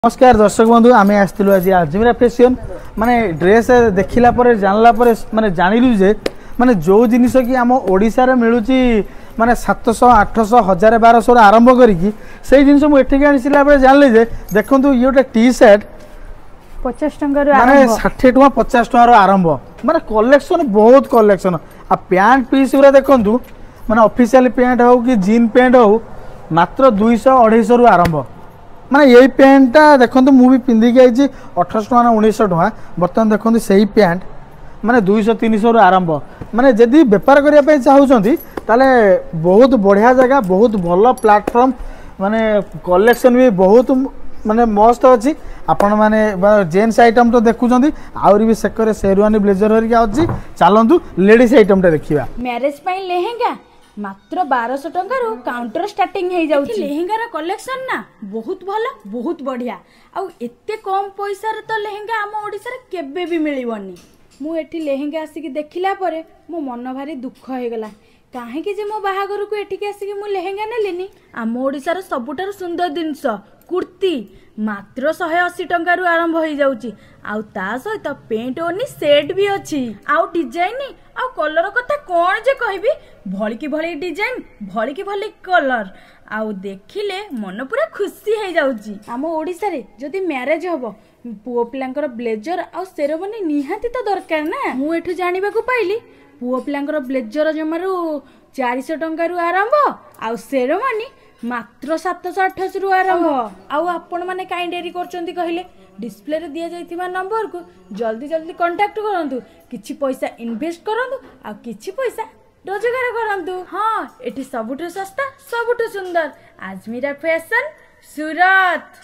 नमस्कार दर्शक बंधु आम आसलु आज आजमेरा फैशन माने ड्रेस देखला जानला माने जानिलु जे माने जो जिनिस कि आम ओडिशा रे मिलुची माने 700 800 1000 1200 आरंभ करिकी से जिनिस मु एठिक आनिसिला बेले जानले जे देखंतु ये गोटे टी शर्ट 50 टंका रो माने आरंभ 60 टका 50 टका रो आरंभ माने कलेक्शन बहुत कलेक्शन आ पैंट पीस उरा देखंतु माने ऑफिशियल पैंट हो कि जीन पैंट हो मात्र 200 250 रु आरंभ माने यही पैंटा देखो मुझे पिंधिकी आई 1800 टका 1900 टका बर्तमान देखो से पैंट माने 200 300 आरंभ माने जदि बेपार करने चाहूँगी ताले बहुत बढ़िया जगह बहुत भल प्लेटफॉर्म माने कलेक्शन भी बहुत माने मस्त अच्छी आपण माने जेन्स आइटम तो देखुं आउरी भी सेकर शेरवानी ब्लेजर हरिका अच्छी चलतु लेडीज आइटम देखा मैरिज पाई लेहेंगा मात्र 1200 टंका रो काउंटर स्टार्टिंग हे जाउची लेहेंगा रा कलेक्शन ना बहुत भला बहुत बढ़िया आ एते कम पैसा रे तो लेहेंगा हम ओडिसा रे केबे भी मिलिवनी मु एठी लेहेंगा आसी कि देखिला परे मो मन भारी दुख हे गला काहे कि जे मो बाहागर को एठी के आसी कि मु लेहेंगा नेलिनी हम ओडिसा रे सबुटार सुंदर जिंस कुर्ती मात्र 180 टंका रु आरंभ हो जाउची आउ ता सहित पेंट ओनी सेट भी अछि आउ डिजाइन आउ कलर कथा कोन जे कहबी भली की भली डिजाइन भली की भली कलर आउ देखिले मन पूरा खुशी हे जाउची हम ओडिसा रे जदी मैरिज हबो पुओ पिलांकर ब्लेजर आउ शेरवानी निहाती तो दरकार ना मु एठु जानिबा को पाइली पुओ पिलांकर ब्लेजर जमारू 400 टंका रु आरंभ आउ शेरवानी मात्र 700 800 रु आरंभ आउ आपण माने काई डेरी करचंती कहिले डिस्प्ले रे दिया जाइथिबा नंबर को जल्दी जल्दी कांटेक्ट करंतु किछि पैसा इन्वेस्ट करंतु आ किछि पैसा रोजगार करंतु हां एठी सबुठु सस्ता सबुठु सुंदर आजमीरा फैशन सूरत।